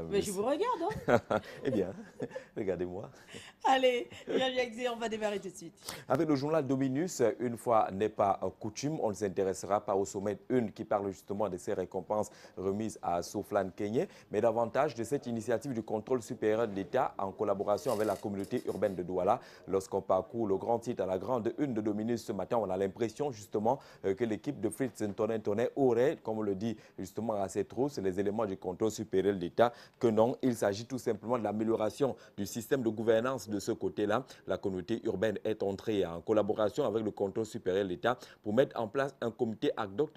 bien. Mais je vous regarde, hein. Eh bien, regardez-moi. Allez, on va démarrer tout de suite. Avec le journal Dominus, une fois n'est pas coutume, on ne s'intéressera pas au sommet une qui parle justement de ces récompenses remises à Souflane Kenyé, mais davantage de cette initiative du contrôle supérieur de l'État en collaboration avec la communauté urbaine de Douala. Lorsqu'on parcourt le grand titre à la grande une de Dominus ce matin, on a l'impression justement que l'équipe de Fritz Ntoné aurait, comme on le dit justement à ses trousses, les éléments du contrôle supérieur de l'État, que non, il s'agit tout simplement de l'amélioration du système de gouvernance de ce côté-là. La communauté urbaine est entrée en collaboration avec le contrôle supérieur de l'État pour mettre en place un comité ad hoc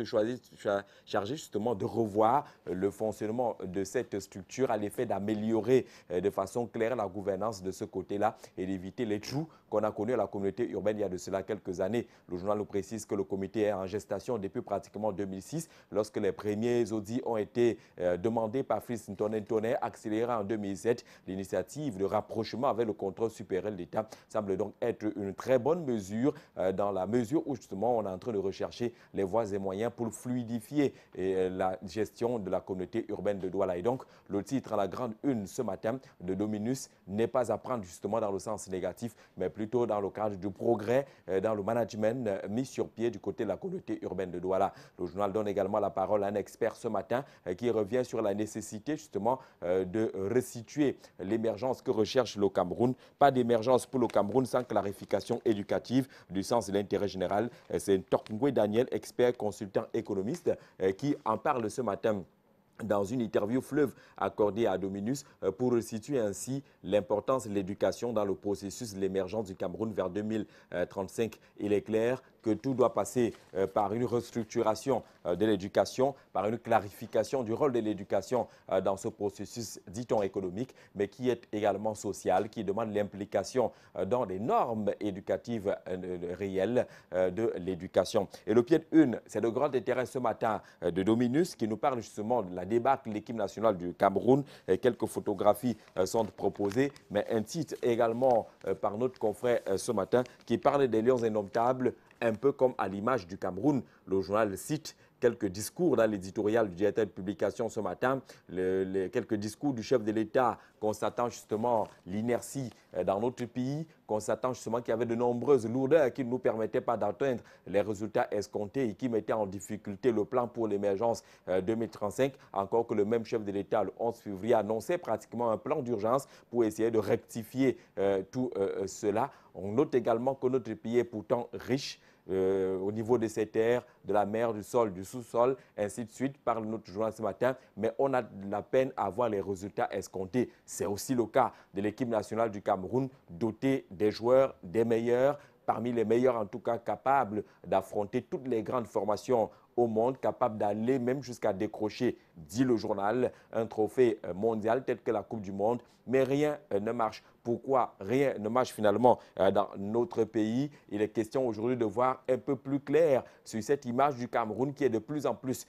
chargé justement de revoir le fonctionnement de cette structure à l'effet d'améliorer de façon claire la gouvernance de ce côté-là et d'éviter les trous qu'on a connus à la communauté urbaine il y a de cela quelques années. Le journal nous précise que le comité est en gestation depuis pratiquement 2006 lorsque les premiers audits ont été demandés par Fritz Ntoné, accéléré en 2007. L'initiative de rapprochement avec le contrôle supérieur de l'État semble donc être une très bonne mesure dans la mesure où justement on est en train de rechercher les voies et moyens pour fluidifier la gestion de la communauté urbaine de Douala. Et donc le titre à la grande une ce matin de Dominus n'est pas à prendre justement dans le sens négatif, mais plutôt dans le cadre du progrès dans le management mis sur pied du côté de la communauté urbaine de Douala. Le journal donne également la parole à un expert ce matin qui revient sur la nécessité justement de restituer l'émergence que recherche le Cameroun. Pas d'émergence pour le Cameroun sans clarification éducative du sens de l'intérêt général. C'est Tokngwe Daniel, expert consultant économiste, qui en parle ce matin dans une interview fleuve accordée à Dominus pour resituer ainsi l'importance de l'éducation dans le processus de l'émergence du Cameroun vers 2035. Il est clair que tout doit passer par une restructuration de l'éducation, par une clarification du rôle de l'éducation dans ce processus, dit-on, économique, mais qui est également social, qui demande l'implication dans les normes éducatives réelles de l'éducation. Et le pied de une, c'est de grand intérêt ce matin de Dominus qui nous parle justement de la débâcle de l'équipe nationale du Cameroun. Quelques photographies sont proposées, mais un titre également par notre confrère ce matin qui parle des lions indomptables, un peu comme à l'image du Cameroun. Le journal cite quelques discours dans l'éditorial du directeur de publication ce matin, quelques discours du chef de l'État constatant justement l'inertie dans notre pays, constatant justement qu'il y avait de nombreuses lourdeurs qui ne nous permettaient pas d'atteindre les résultats escomptés et qui mettaient en difficulté le plan pour l'émergence 2035, encore que le même chef de l'État, le 11 février, annonçait pratiquement un plan d'urgence pour essayer de rectifier tout cela. On note également que notre pays est pourtant riche, au niveau de ces terres, de la mer, du sol, du sous-sol, ainsi de suite, parle notre journal ce matin, mais on a de la peine à voir les résultats escomptés. C'est aussi le cas de l'équipe nationale du Cameroun, dotée des joueurs, des meilleurs, parmi les meilleurs en tout cas, capables d'affronter toutes les grandes formations au monde, capables d'aller même jusqu'à décrocher, dit le journal, un trophée mondial tel que la Coupe du Monde, mais rien ne marche. Pourquoi rien ne marche finalement dans notre pays? Il est question aujourd'hui de voir un peu plus clair sur cette image du Cameroun qui est de plus en plus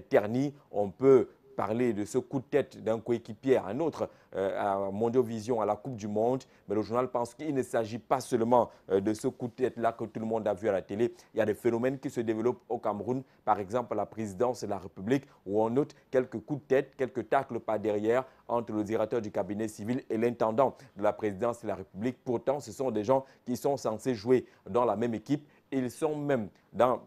ternie. On peut parler de ce coup de tête d'un coéquipier à un autre à Mondiovision, à la Coupe du Monde. Mais le journal pense qu'il ne s'agit pas seulement de ce coup de tête-là que tout le monde a vu à la télé. Il y a des phénomènes qui se développent au Cameroun, par exemple à la présidence de la République, où on note quelques coups de tête, quelques tacles par derrière entre le directeur du cabinet civil et l'intendant de la présidence de la République. Pourtant, ce sont des gens qui sont censés jouer dans la même équipe. Ils sont même dans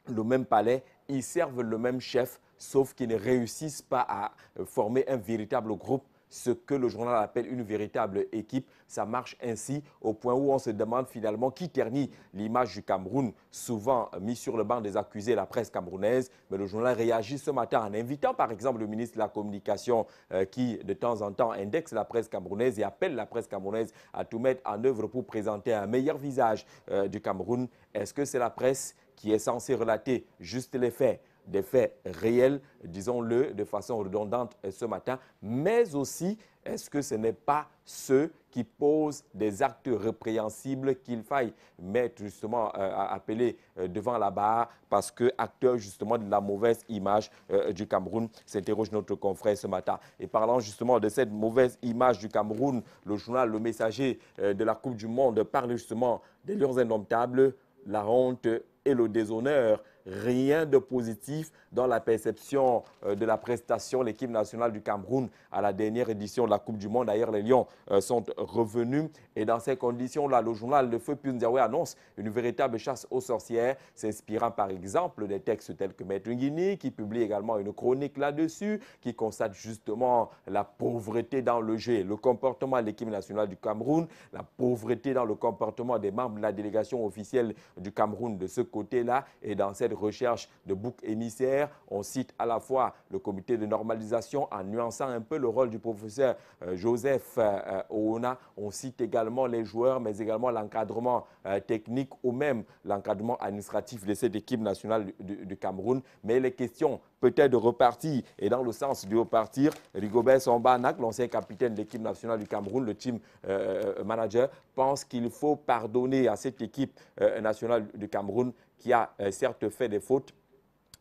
le même palais, ils servent le même chef, sauf qu'ils ne réussissent pas à former un véritable groupe, ce que le journal appelle une véritable équipe. Ça marche ainsi au point où on se demande finalement qui ternit l'image du Cameroun, souvent mis sur le banc des accusés, la presse camerounaise. Mais le journal réagit ce matin en invitant par exemple le ministre de la Communication qui de temps en temps indexe la presse camerounaise et appelle la presse camerounaise à tout mettre en œuvre pour présenter un meilleur visage du Cameroun. Est-ce que c'est la presse qui est censée relater juste les faits, des faits réels, disons-le de façon redondante ce matin, mais aussi est-ce que ce n'est pas ceux qui posent des actes répréhensibles qu'il faille mettre justement à appeler devant la barre parce que acteurs justement de la mauvaise image du Cameroun, s'interroge notre confrère ce matin. Et parlant justement de cette mauvaise image du Cameroun, le journal Le Messager de la Coupe du Monde parle justement des lions indomptables, la honte et le déshonneur rien de positif dans la perception de la prestation. L'équipe nationale du Cameroun à la dernière édition de la Coupe du Monde. D'ailleurs, les Lions sont revenus. Et dans ces conditions-là, le journal Le Feu Pundiaoué annonce une véritable chasse aux sorcières, s'inspirant par exemple des textes tels que Maître Nguini, qui publie également une chronique là-dessus, qui constate justement la pauvreté dans le jeu, le comportement de l'équipe nationale du Cameroun, la pauvreté dans le comportement des membres de la délégation officielle du Cameroun de ce côté-là. Et dans cette recherche de bouc émissaire, on cite à la fois le comité de normalisation en nuançant un peu le rôle du professeur Joseph Oona. On cite également les joueurs, mais également l'encadrement technique ou même l'encadrement administratif de cette équipe nationale du Cameroun. Mais les questions peut-être de repartir, et dans le sens de repartir, Rigobert Samba-Nak, l'ancien capitaine de l'équipe nationale du Cameroun, le team manager, pense qu'il faut pardonner à cette équipe nationale du Cameroun qui a certes fait des fautes,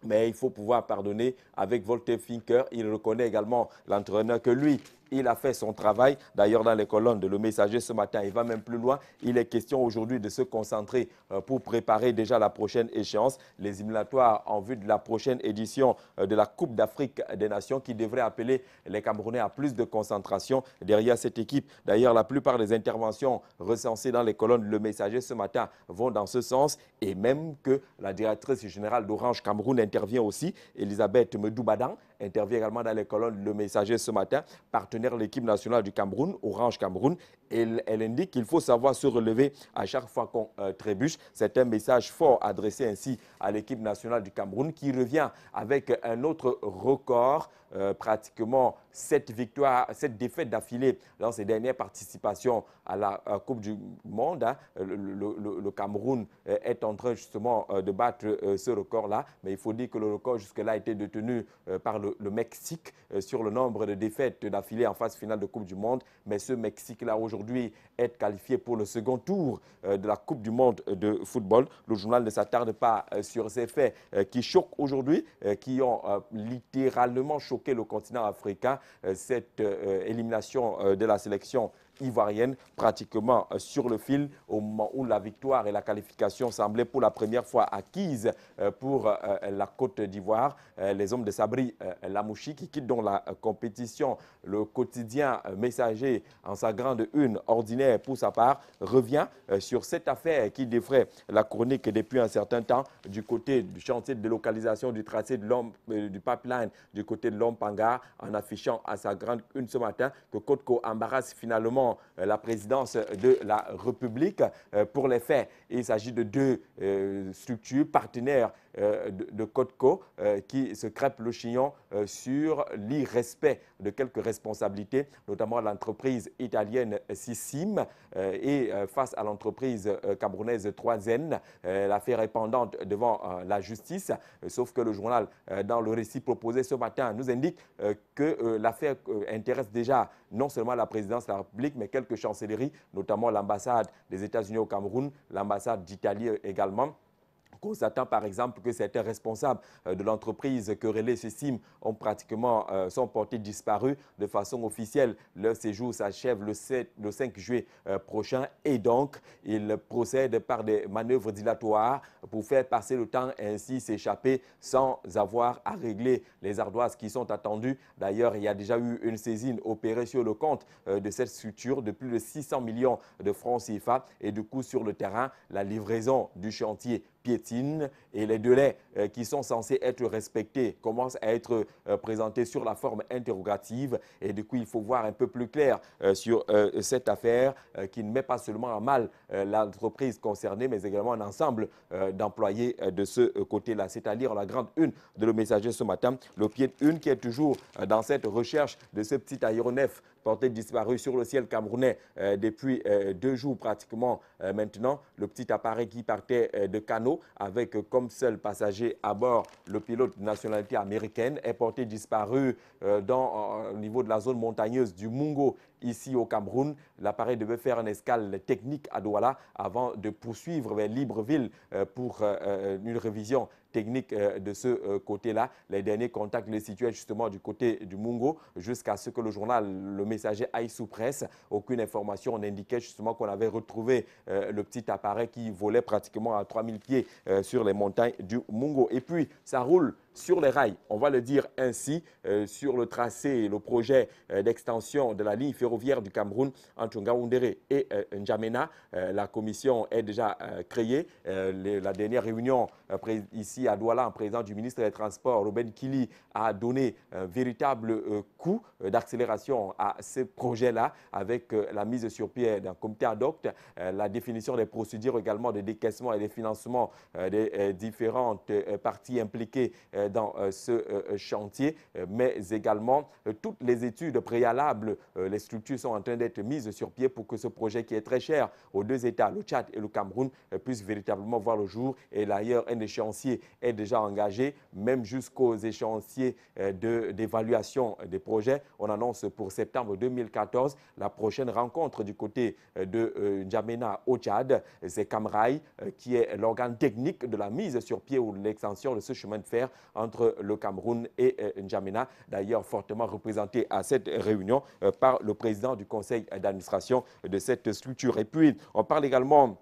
mais il faut pouvoir pardonner avec Volter Finker. Il reconnaît également l'entraîneur que lui, il a fait son travail. D'ailleurs, dans les colonnes de Le Messager ce matin, il va même plus loin. Il est question aujourd'hui de se concentrer pour préparer déjà la prochaine échéance, les éliminatoires en vue de la prochaine édition de la Coupe d'Afrique des Nations qui devrait appeler les Camerounais à plus de concentration derrière cette équipe. D'ailleurs, la plupart des interventions recensées dans les colonnes de Le Messager ce matin vont dans ce sens, et même que la directrice générale d'Orange Cameroun intervient aussi, Elisabeth Medoubadan, intervient également dans les colonnes de Le Messager ce matin, partenaire de l'équipe nationale du Cameroun, Orange Cameroun. Elle indique qu'il faut savoir se relever à chaque fois qu'on trébuche. C'est un message fort adressé ainsi à l'équipe nationale du Cameroun qui revient avec un autre record, pratiquement 7 défaites d'affilée dans ses dernières participations à la Coupe du Monde. Hein. Le Cameroun est en train justement de battre ce record-là, mais il faut dire que le record jusque-là a été détenu par le Mexique sur le nombre de défaites d'affilée en phase finale de Coupe du Monde. Mais ce Mexique-là aujourd'hui est qualifié pour le second tour de la Coupe du Monde de football. Le journal ne s'attarde pas sur ces faits qui choquent aujourd'hui, qui ont littéralement choqué le continent africain. Cette élimination de la sélection ivoirienne pratiquement sur le fil au moment où la victoire et la qualification semblaient pour la première fois acquises pour la Côte d'Ivoire. Les hommes de Sabri Lamouchi qui quittent donc la compétition. Le quotidien Messager en sa grande une ordinaire pour sa part revient sur cette affaire qui défraie la chronique depuis un certain temps du côté du chantier de délocalisation du tracé de du pipeline du côté de Lompanga, en affichant à sa grande une ce matin que Kotko embarrasse finalement la présidence de la République. Pour les faits, il s'agit de deux structures partenaires de Kotko qui se crêpent le chignon sur l'irrespect de quelques responsabilités, notamment l'entreprise italienne Sissim et face à l'entreprise camerounaise 3N. L'affaire est pendante devant la justice, sauf que le journal, dans le récit proposé ce matin, nous indique que l'affaire intéresse déjà non seulement la présidence de la République, mais quelques chancelleries, notamment l'ambassade des États-Unis au Cameroun, l'ambassade d'Italie également. Constatant par exemple que certains responsables de l'entreprise querellée Sissim sont portés disparus de façon officielle. Leur séjour s'achève le 5 juillet prochain et donc ils procèdent par des manœuvres dilatoires pour faire passer le temps et ainsi s'échapper sans avoir à régler les ardoises qui sont attendues. D'ailleurs, il y a déjà eu une saisine opérée sur le compte de cette structure de plus de 600 millions de francs CFA et du coup sur le terrain, la livraison du chantier piétine et les délais qui sont censés être respectés commencent à être présentés sur la forme interrogative et du coup il faut voir un peu plus clair sur cette affaire qui ne met pas seulement à mal l'entreprise concernée mais également un ensemble d'employés de ce côté-là, c'est-à-dire la grande une de Le Messager ce matin, le pied de une qui est toujours dans cette recherche de ce petit aéronef porté disparu sur le ciel camerounais depuis 2 jours pratiquement maintenant. Le petit appareil qui partait de Kano avec comme seul passager à bord le pilote de nationalité américaine est porté disparu au niveau de la zone montagneuse du Mungo ici au Cameroun. L'appareil devait faire une escale technique à Douala avant de poursuivre vers Libreville pour une révision techniques de ce côté-là. Les derniers contacts les situaient justement du côté du Mungo jusqu'à ce que le journal Le Messager aille sous presse. Aucune information n'indiquait justement qu'on avait retrouvé le petit appareil qui volait pratiquement à 3000 pieds sur les montagnes du Mungo. Et puis, ça roule sur les rails, on va le dire ainsi, sur le tracé et le projet d'extension de la ligne ferroviaire du Cameroun entre Ngaoundéré et N'Djamena. La commission est déjà créée. La dernière réunion ici à Douala, en présence du ministre des Transports, Ruben Kili, a donné un véritable coup d'accélération à ce projet-là avec la mise sur pied d'un comité ad hoc, la définition des procédures également de décaissement et de financement des différentes parties impliquées dans ce chantier, mais également toutes les études préalables, les structures sont en train d'être mises sur pied pour que ce projet qui est très cher aux deux États, le Tchad et le Cameroun, puisse véritablement voir le jour. Et d'ailleurs, un échéancier est déjà engagé, même jusqu'aux échéanciers d'évaluation des projets. On annonce pour septembre 2014 la prochaine rencontre du côté de N'Djamena au Tchad. C'est Camrail qui est l'organe technique de la mise sur pied ou de l'extension de ce chemin de fer entre le Cameroun et N'Djamena, d'ailleurs fortement représenté à cette réunion par le président du conseil d'administration de cette structure. Et puis, on parle également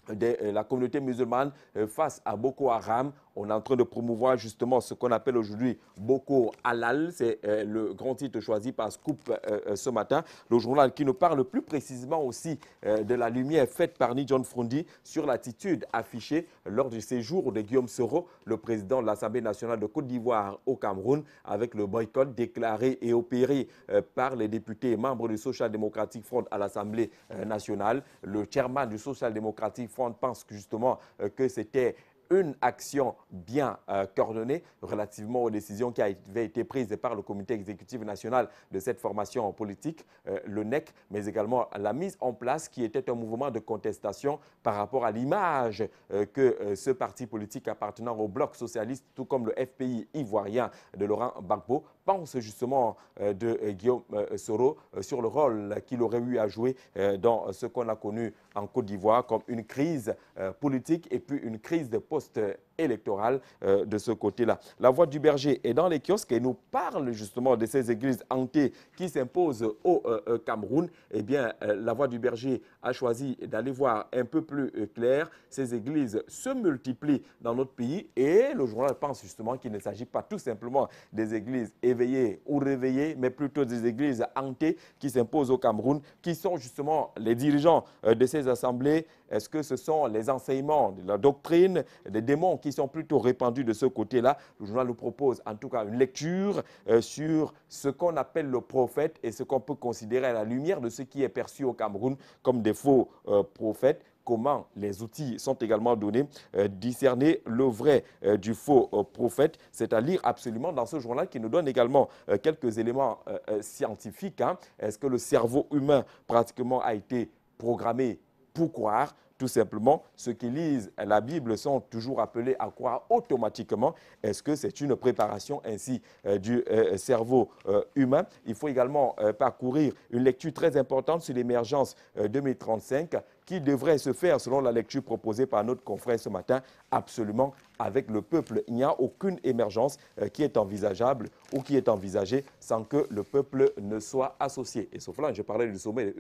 de la communauté musulmane face à Boko Haram. On est en train de promouvoir justement ce qu'on appelle aujourd'hui Boko Halal. C'est le grand titre choisi par Scoop ce matin. Le journal qui nous parle plus précisément aussi de la lumière faite par Ni John Frundi sur l'attitude affichée lors du séjour de Guillaume Soro, le président de l'Assemblée nationale de Côte d'Ivoire au Cameroun, avec le boycott déclaré et opéré par les députés et membres du Social Democratic Front à l'Assemblée nationale. Le chairman du Social Democratic Front pense que justement que c'était une action bien coordonnée relativement aux décisions qui avaient été prises par le comité exécutif national de cette formation politique, le NEC, mais également la mise en place qui était un mouvement de contestation par rapport à l'image que ce parti politique appartenant au bloc socialiste, tout comme le FPI ivoirien de Laurent Gbagbo, pense justement de Guillaume Soro sur le rôle qu'il aurait eu à jouer dans ce qu'on a connu en Côte d'Ivoire comme une crise politique et puis une crise de post-électorale de ce côté-là. La Voix du Berger est dans les kiosques et nous parle justement de ces églises hantées qui s'imposent au Cameroun. Eh bien, La Voix du Berger a choisi d'aller voir un peu plus clair. Ces églises se multiplient dans notre pays et le journal pense justement qu'il ne s'agit pas tout simplement des églises éveillées ou réveillées, mais plutôt des églises hantées qui s'imposent au Cameroun. Qui sont justement les dirigeants de ces assemblées? Est-ce que ce sont les enseignements de la doctrine, des démons qui sont plutôt répandus de ce côté-là? Le journal nous propose en tout cas une lecture sur ce qu'on appelle le prophète et ce qu'on peut considérer à la lumière de ce qui est perçu au Cameroun comme des faux prophètes. Comment les outils sont également donnés, discerner le vrai du faux prophète. C'est à lire absolument dans ce journal qui nous donne également quelques éléments scientifiques. Est-ce que le cerveau humain pratiquement a été programmé pour croire? Tout simplement, ceux qui lisent la Bible sont toujours appelés à croire automatiquement. Est-ce que c'est une préparation ainsi du cerveau humain? Il faut également parcourir une lecture très importante sur l'émergence 2035 qui devrait se faire selon la lecture proposée par notre confrère ce matin, absolument avec le peuple. Il n'y a aucune émergence qui est envisageable ou qui est envisagée sans que le peuple ne soit associé. Et sauf là, je parlais du sommet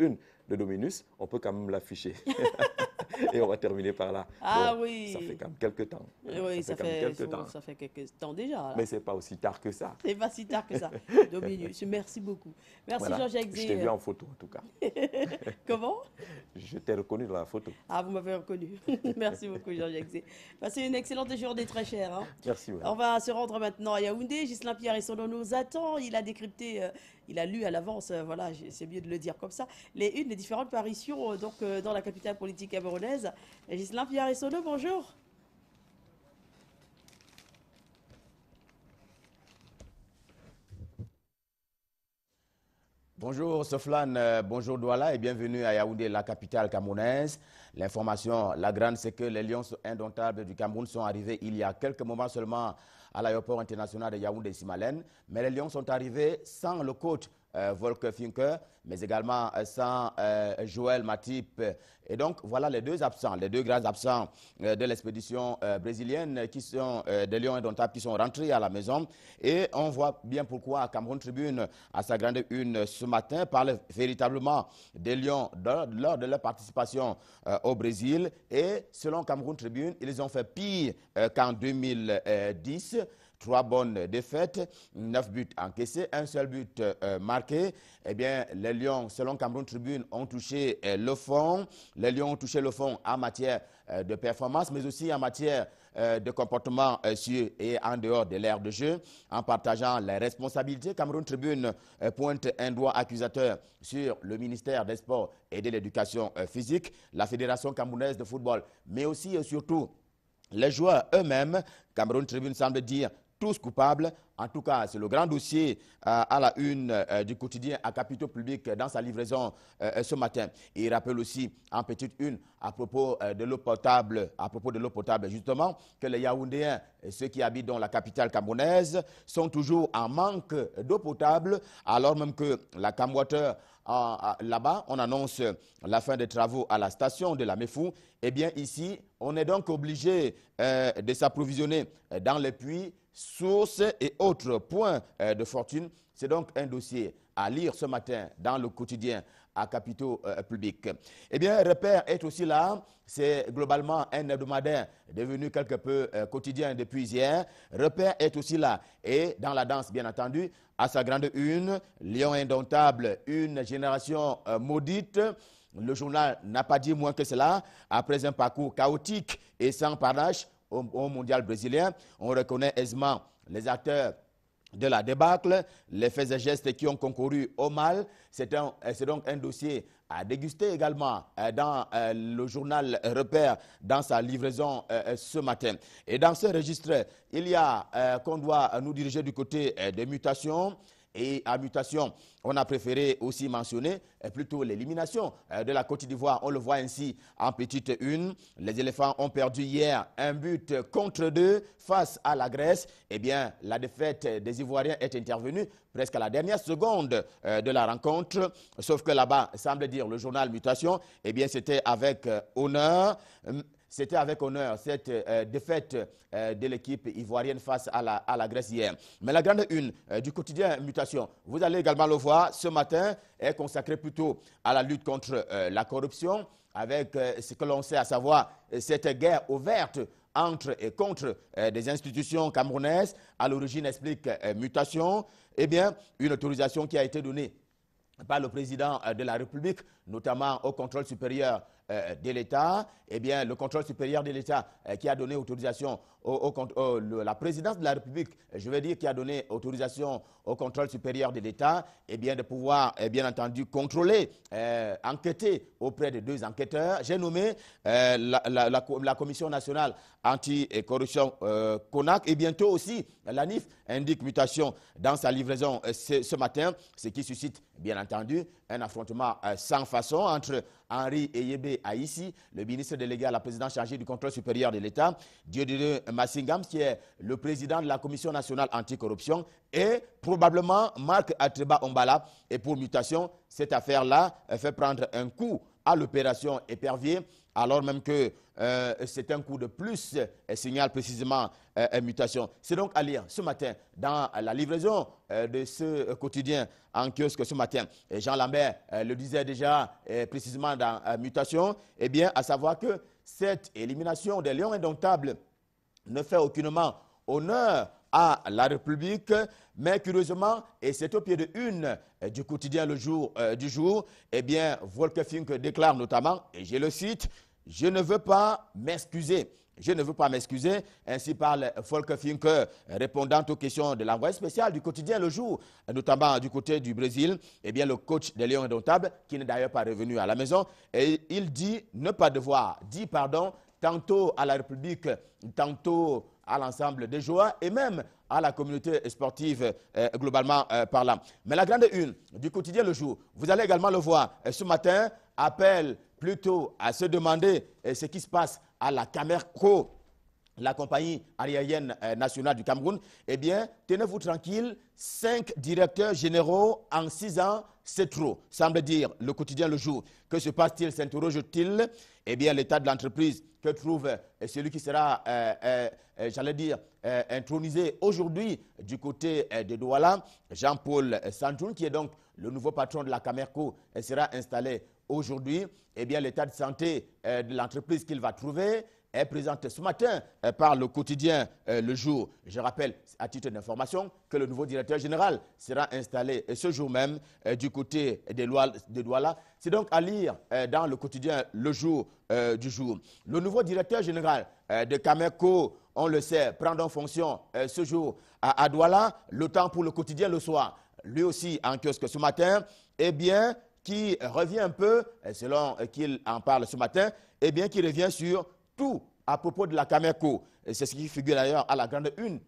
de Dominus, on peut quand même l'afficher. Et on va terminer par là. Ah bon, oui. Ça fait quand même quelques temps. Oui, ça fait quelques temps déjà. Là. Mais ce n'est pas aussi tard que ça. C'est pas si tard que ça. Dominus, merci beaucoup. Merci voilà. Jean-Jacques Zé. Je t'ai vu en photo en tout cas. Comment? Je t'ai reconnu dans la photo. Ah, vous m'avez reconnu. Merci beaucoup Jean-Jacques Zé. Passez une excellente journée très chère. Hein. Merci. Ouais. On va se rendre maintenant à Yaoundé. Ghislain Pierre et Sono nous attend. Il a décrypté, il a lu à l'avance, voilà, c'est mieux de le dire comme ça, les différentes parutions dans la capitale politique camerounaise. Ghislain Pierre et Sono, bonjour. Bonjour Soflane, bonjour Douala et bienvenue à Yaoundé, la capitale camerounaise. L'information, la grande, c'est que les Lions indomptables du Cameroun sont arrivés il y a quelques moments seulement à l'aéroport international de Yaoundé-Simalène. Mais les Lions sont arrivés sans le coach Volker Finke, mais également sans Joël Matip. Et donc, voilà les deux absents, les deux grands absents de l'expédition brésilienne qui sont des Lions indomptables qui sont rentrés à la maison. Et on voit bien pourquoi Cameroun Tribune, à sa grande une ce matin, parle véritablement des Lions lors de leur participation au Brésil. Et selon Cameroun Tribune, ils ont fait pire qu'en 2010. 3 bonnes défaites, 9 buts encaissés, un seul but marqué. Eh bien, les Lions, selon Cameroun Tribune, ont touché le fond. Les Lions ont touché le fond en matière de performance, mais aussi en matière de comportement sur et en dehors de l'ère de jeu, en partageant les responsabilités. Cameroun Tribune pointe un doigt accusateur sur le ministère des Sports et de l'Éducation physique, la Fédération camerounaise de football, mais aussi et surtout les joueurs eux-mêmes. Cameroun Tribune semble dire tous coupables. En tout cas, c'est le grand dossier à la une du quotidien à capitaux publics dans sa livraison ce matin. Et il rappelle aussi en petite une à propos de l'eau potable, justement, que les Yaoundéens, ceux qui habitent dans la capitale camerounaise, sont toujours en manque d'eau potable, alors même que la Camwater, là-bas, on annonce la fin des travaux à la station de la Mefou. Eh bien, ici, on est donc obligé de s'approvisionner dans les puits, sources et autres points de fortune. C'est donc un dossier à lire ce matin dans le quotidien à capitaux publics. Eh bien, Repère est aussi là. C'est globalement un hebdomadaire devenu quelque peu quotidien depuis hier. Repère est aussi là. Et dans la danse, bien entendu, à sa grande une, Lion indomptable, une génération maudite. Le journal n'a pas dit moins que cela. Après un parcours chaotique et sans panache au mondial brésilien, on reconnaît aisément les acteurs de la débâcle, les faits et gestes qui ont concouru au mal. C'est donc un dossier à déguster également dans le journal Repère, dans sa livraison ce matin. Et dans ce registre, il y a qu'on doit nous diriger du côté des mutations. Et à mutation, on a préféré aussi mentionner plutôt l'élimination de la Côte d'Ivoire. On le voit ainsi en petite une. Les éléphants ont perdu hier 1-2 face à la Grèce. Eh bien, la défaite des Ivoiriens est intervenue presque à la dernière seconde de la rencontre. Sauf que là-bas, semble dire le journal Mutation, eh bien, c'était avec honneur. C'était avec honneur cette défaite de l'équipe ivoirienne face à la Grèce hier. Mais la grande une du quotidien Mutation, vous allez également le voir ce matin, est consacrée plutôt à la lutte contre la corruption, avec ce que l'on sait, à savoir cette guerre ouverte entre et contre des institutions camerounaises. À l'origine, explique Mutation, eh bien, une autorisation qui a été donnée par le président de la République, notamment au contrôle supérieur de l'État. Eh bien, le contrôle supérieur de l'État qui a donné autorisation la présidence de la République, je vais dire, qui a donné autorisation au contrôle supérieur de l'État, eh bien, de pouvoir, bien entendu, contrôler, enquêter auprès de 2 enquêteurs. J'ai nommé la Commission nationale anti-corruption CONAC, et bientôt aussi l'ANIF indique Mutation dans sa livraison ce matin, ce qui suscite, bien entendu, un affrontement sans façon entre Henri Eyébé Aïssi, le ministre délégué à la présidence chargée du contrôle supérieur de l'État, Dieudonné Massingam, qui est le président de la Commission nationale anticorruption, et probablement Marc Atreba Ombala. Et pour Mutation, cette affaire-là fait prendre un coup à l'opération Épervier, alors même que c'est un coup de plus, signale précisément Mutation. C'est donc à lire ce matin dans la livraison de ce quotidien en kiosque ce matin. Et Jean Lambert le disait déjà précisément dans Mutation, eh bien, à savoir que cette élimination des Lions indomptables ne fait aucunement honneur à la République, mais curieusement, et c'est au pied de une du quotidien Le Jour du jour, eh bien, Volker Finke déclare notamment, et je le cite, « Je ne veux pas m'excuser ». Je ne veux pas m'excuser, ainsi parle Volker Finke, répondant aux questions de l'envoyé spécial du quotidien Le Jour, notamment du côté du Brésil, eh bien, le coach des Lions indomptables, qui n'est d'ailleurs pas revenu à la maison, et il dit ne pas devoir dire pardon, tantôt à la République, tantôt à l'ensemble des joueurs et même à la communauté sportive globalement parlant. Mais la grande une du quotidien Le Jour, vous allez également le voir ce matin, appelle plutôt à se demander ce qui se passe à la Camerco la compagnie aérienne nationale du Cameroun, eh bien, tenez-vous tranquille, 5 directeurs généraux en 6 ans, c'est trop, semble dire le quotidien Le Jour. Que se passe-t-il, s'interroge-t-il? Eh bien, l'état de l'entreprise que trouve celui qui sera, j'allais dire, intronisé aujourd'hui du côté de Douala, Jean-Paul Santoun, qui est donc le nouveau patron de la Camerco, sera installé aujourd'hui. Eh bien, l'état de santé de l'entreprise qu'il va trouver est présenté ce matin par le quotidien Le Jour. Je rappelle, à titre d'information, que le nouveau directeur général sera installé ce jour même du côté de Douala. C'est donc à lire dans le quotidien Le Jour du jour. Le nouveau directeur général de Camerco, on le sait, prend donc fonction ce jour à Douala. Le temps pour le quotidien Le Soir, lui aussi en kiosque ce matin, eh bien, qui revient un peu, selon qu'il en parle ce matin, eh bien, qui revient sur tout à propos de la Camerco. C'est ce qui figure d'ailleurs à la grande une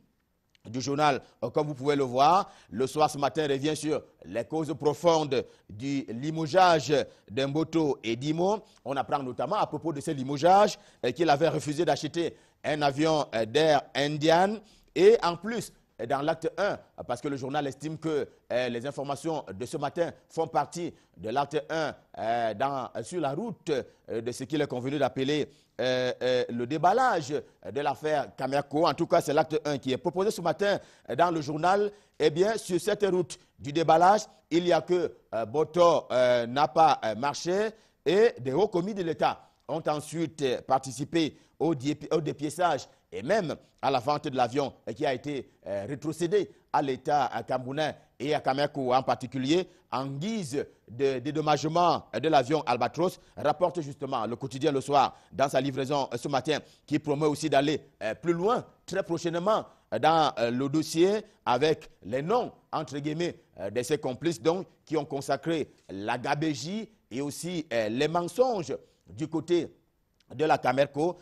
du journal, comme vous pouvez le voir. Le Soir ce matin revient sur les causes profondes du limogeage d'Mboto et d'Imo. On apprend notamment à propos de ce limogeage qu'il avait refusé d'acheter un avion d'Air Indian. Et en plus, dans l'acte 1, parce que le journal estime que les informations de ce matin font partie de l'acte 1 sur la route de ce qu'il est convenu d'appeler le déballage de l'affaire Camerco. En tout cas, c'est l'acte 1 qui est proposé ce matin dans le journal. Eh bien, sur cette route du déballage, il n'y a que Boto n'a pas marché et des hauts commis de l'État ont ensuite participé au dépiéçage et même à la vente de l'avion qui a été rétrocédé à l'État camerounais et à Camerco en particulier en guise de dédommagement de l'avion Albatros, rapporte justement le quotidien Le Soir dans sa livraison ce matin, qui promet aussi d'aller plus loin très prochainement dans le dossier avec les noms, entre guillemets, de ces complices donc, qui ont consacré la gabégie et aussi les mensonges du côté de la Camerco,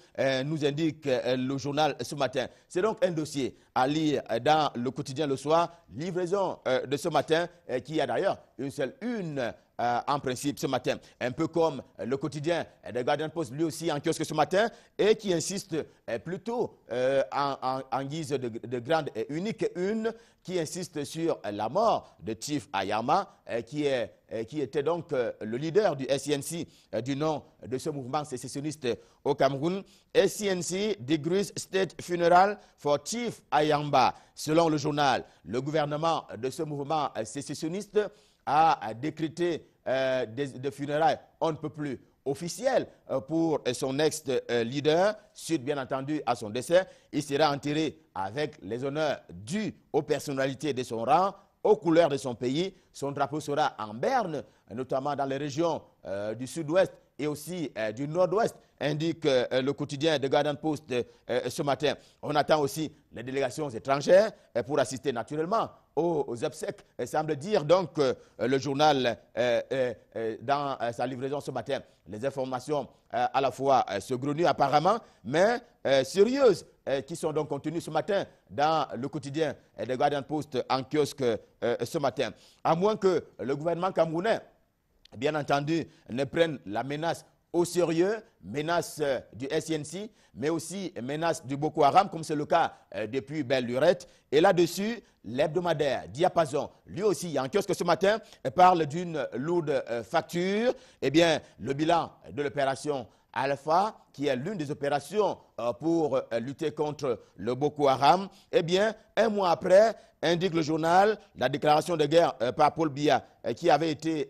nous indique le journal ce matin. C'est donc un dossier à lire dans le quotidien Le Soir, livraison de ce matin, qui a d'ailleurs une seule une en principe ce matin, un peu comme le quotidien de Guardian Post, lui aussi en kiosque ce matin, et qui insiste plutôt en guise de grande et unique une, qui insiste sur la mort de Chief Ayama, qui était donc le leader du SCNC, du nom de ce mouvement sécessionniste au Cameroun. SCNC degrees state funeral for Chief Ayamba. Selon le journal, le gouvernement de ce mouvement sécessionniste a décrété des funérailles on ne peut plus officielles pour son ex-leader, suite bien entendu à son décès. Il sera enterré avec les honneurs dus aux personnalités de son rang, aux couleurs de son pays. Son drapeau sera en berne, notamment dans les régions du sud-ouest et aussi du nord-ouest, indique le quotidien de Guardian Post ce matin. On attend aussi les délégations étrangères pour assister naturellement aux obsèques, semble dire donc le journal dans sa livraison ce matin. Les informations à la fois saugrenues apparemment, mais sérieuses, qui sont donc contenues ce matin dans le quotidien de Guardian Post en kiosque ce matin. À moins que le gouvernement camerounais, bien entendu, ne prenne la menace au sérieux, menace du SCNC, mais aussi menace du Boko Haram, comme c'est le cas depuis belle lurette. Et là-dessus, l'hebdomadaire Diapason, lui aussi, en kiosque ce matin, parle d'une lourde facture. Eh bien, le bilan de l'opération Alpha, qui est l'une des opérations pour lutter contre le Boko Haram, eh bien, un mois après, indique le journal, la déclaration de guerre par Paul Biya qui avait été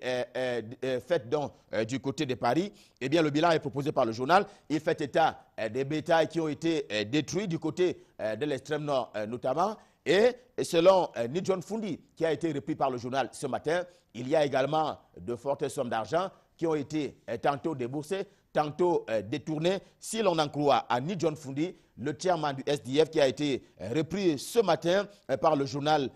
faite donc, du côté de Paris, eh bien, le bilan est proposé par le journal. Il fait état des bétails qui ont été détruits du côté de l'extrême nord notamment. Et selon Nidjon Fundi, qui a été repris par le journal ce matin, il y a également de fortes sommes d'argent qui ont été tantôt déboursées, tantôt détournées. Si l'on en croit à Nidjon Fundi, le chairman du SDF qui a été repris ce matin par le journal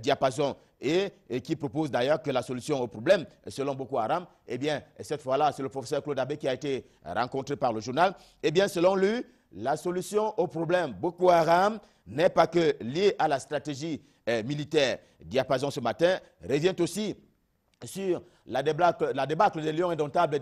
Diapason et qui propose d'ailleurs que la solution au problème, selon Boko Haram, eh bien, cette fois-là, c'est le professeur Claude Abbé qui a été rencontré par le journal, eh bien, selon lui, la solution au problème Boko Haram n'est pas que liée à la stratégie militaire. Diapason ce matin revient aussi sur la débâcle des Lions indomptables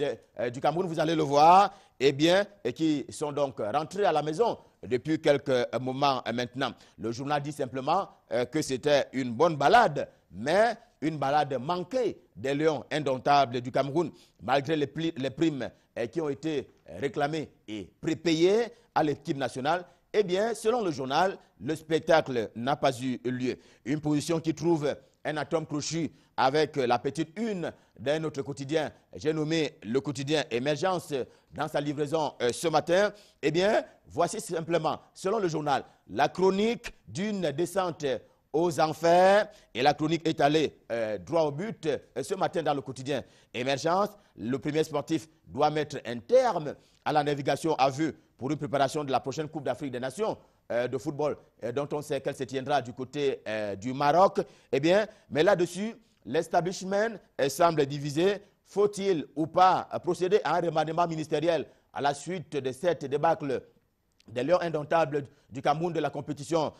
du Cameroun, vous allez le voir, eh bien, et qui sont donc rentrés à la maison depuis quelques moments maintenant. Le journal dit simplement que c'était une bonne balade, mais une balade manquée des Lions indomptables du Cameroun, malgré les primes qui ont été réclamées et prépayées à l'équipe nationale. Eh bien, selon le journal, le spectacle n'a pas eu lieu. Une position qui trouve un atome crochu avec la petite une d'un autre quotidien, j'ai nommé le quotidien Émergence dans sa livraison ce matin. Eh bien, voici simplement, selon le journal, la chronique d'une descente aux enfers, et la chronique est allée droit au but ce matin dans le quotidien Émergence. Le premier sportif doit mettre un terme à la navigation à vue pour une préparation de la prochaine Coupe d'Afrique des Nations de football dont on sait qu'elle se tiendra du côté du Maroc. Eh bien, mais là-dessus, l'establishment semble divisé. Faut-il ou pas procéder à un remaniement ministériel à la suite de cette débâcle des Lions indomptables du Cameroun de la compétition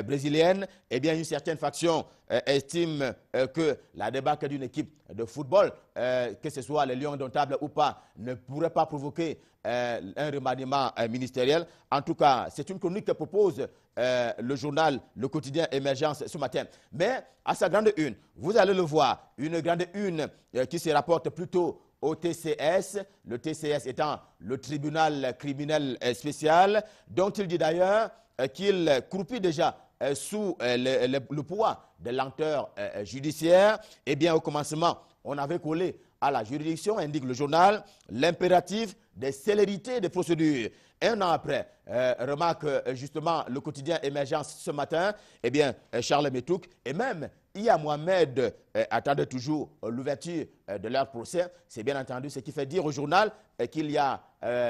brésilienne? Eh bien, une certaine faction estime que la débâcle d'une équipe de football, que ce soit les Lions indomptables ou pas, ne pourrait pas provoquer un remaniement ministériel. En tout cas, c'est une chronique que propose le journal, le quotidien Émergence ce matin. Mais à sa grande une, vous allez le voir, une grande une qui se rapporte plutôt au TCS, le TCS étant le tribunal criminel spécial, dont il dit d'ailleurs qu'il croupit déjà sous le poids de lenteur judiciaire. Eh bien, au commencement, on avait collé à la juridiction, indique le journal, l'impératif de célérité des procédures. Un an après, remarque justement le quotidien Émergence ce matin, eh bien, Charles Metouk et même Iya Mohamed attendait toujours l'ouverture de leur procès. C'est bien entendu ce qui fait dire au journal qu'il y a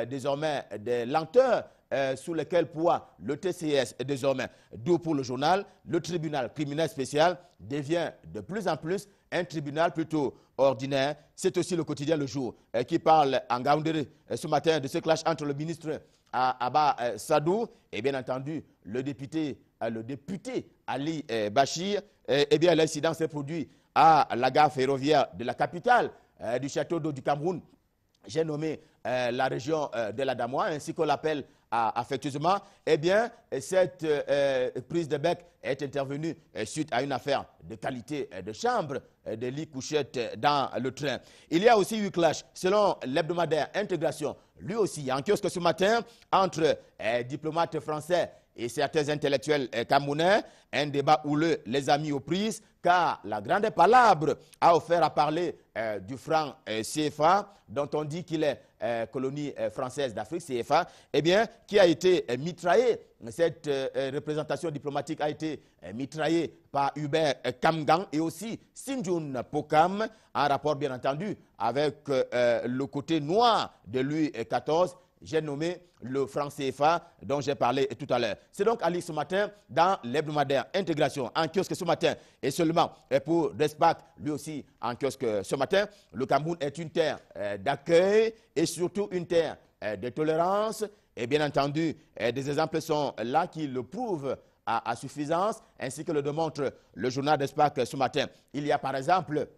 désormais des lenteurs sous lesquelles poids le TCS désormais. D'où pour le journal, le tribunal criminel spécial devient de plus en plus un tribunal plutôt ordinaire. C'est aussi le quotidien Le Jour qui parle en Gaoundéré ce matin de ce clash entre le ministre Abba Sadou et bien entendu le député Ali Bachir. Eh bien, l'incident s'est produit à la gare ferroviaire de la capitale du château d'eau du Cameroun. J'ai nommé la région de la Damois, ainsi qu'on l'appelle affectueusement. Eh bien, cette prise de bec est intervenue suite à une affaire de qualité de chambre, de lit couchette dans le train. Il y a aussi eu clash, selon l'hebdomadaire Intégration, lui aussi, en kiosque ce matin, entre diplomates français et certains intellectuels camerounais, un débat houleux les a mis aux prises, car la grande palabre a offert à parler du franc CFA, dont on dit qu'il est colonie française d'Afrique, CFA, eh bien, qui a été mitraillé. Cette représentation diplomatique a été mitraillée par Hubert Kamgang et aussi Sinjun Pokam, en rapport bien entendu avec le côté noir de Louis XIV. J'ai nommé le franc CFA dont j'ai parlé tout à l'heure. C'est donc Ali ce matin dans l'hebdomadaire Intégration en kiosque ce matin et seulement pour Despac, lui aussi en kiosque ce matin. Le Cameroun est une terre d'accueil et surtout une terre de tolérance. Et bien entendu, des exemples sont là qui le prouvent à suffisance, ainsi que le démontre le journal Despac ce matin. Il y a par exemple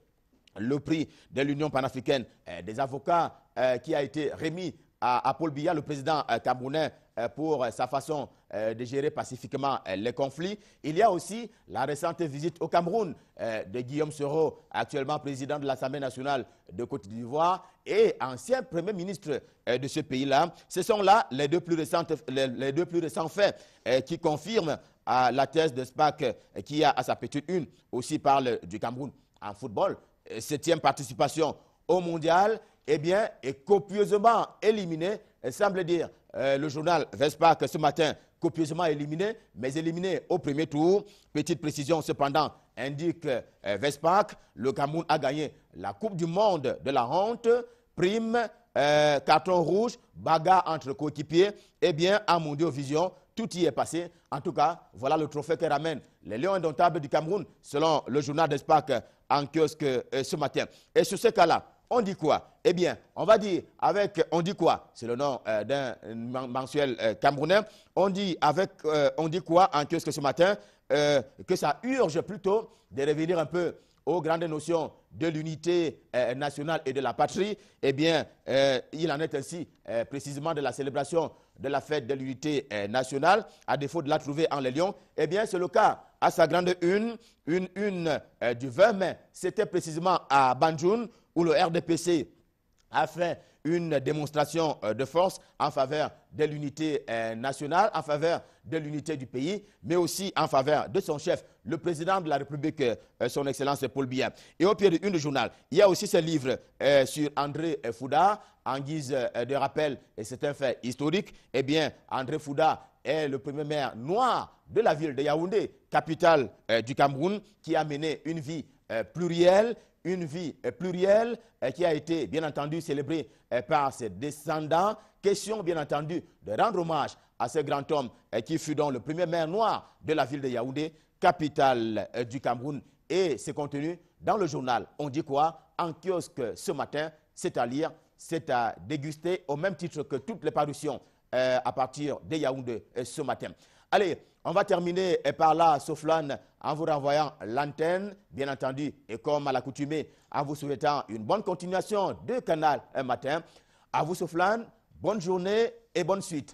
le prix de l'Union panafricaine des avocats qui a été remis à Paul Biya, le président camerounais, pour sa façon de gérer pacifiquement les conflits. Il y a aussi la récente visite au Cameroun de Guillaume Soro, actuellement président de l'Assemblée nationale de Côte d'Ivoire et ancien premier ministre de ce pays-là. Ce sont là les deux plus récents faits qui confirment la thèse de SPAC qui a à sa petite une aussi parle du Cameroun en football. 7e participation au mondial, eh bien, est copieusement éliminé, semble dire le journal Vespac ce matin, copieusement éliminé, mais éliminé au premier tour. Petite précision cependant, indique Vespac, le Cameroun a gagné la Coupe du Monde de la honte, prime, carton rouge, bagarre entre coéquipiers, eh bien, en Mondiovision, tout y est passé. En tout cas, voilà le trophée que ramènent les Lions indomptables du Cameroun, selon le journal Vespac en kiosque ce matin. Et sur ce cas-là, on dit quoi? Eh bien, on va dire avec, on dit quoi? C'est le nom d'un mensuel camerounais. On dit quoi en kiosque ce matin? Que ça urge plutôt de revenir un peu aux grandes notions de l'unité nationale et de la patrie, eh bien, il en est ainsi précisément de la célébration de la fête de l'unité nationale, à défaut de la trouver en les Lions. Eh bien, c'est le cas à sa grande une du 20 mai. C'était précisément à Banjul où le RDPC a fait une démonstration de force en faveur de l'unité nationale, en faveur de l'unité du pays, mais aussi en faveur de son chef, le président de la République, son Excellence Paul Biya. Et au pied de une du journal, il y a aussi ce livre sur André Fouda, en guise de rappel, et c'est un fait historique. Eh bien, André Fouda est le premier maire noir de la ville de Yaoundé, capitale du Cameroun, qui a mené une vie plurielle, qui a été, bien entendu, célébrée par ses descendants. Question, bien entendu, de rendre hommage à ce grand homme qui fut donc le premier maire noir de la ville de Yaoundé, capitale du Cameroun. Et c'est contenu dans le journal. On dit quoi? En kiosque ce matin, c'est à lire, c'est à déguster, au même titre que toutes les parutions à partir de Yaoundé ce matin. Allez, on va terminer par là, Soflane, en vous renvoyant l'antenne, bien entendu, et comme à l'accoutumée, en vous souhaitant une bonne continuation de Canal un matin. À vous, Soflane, bonne journée et bonne suite.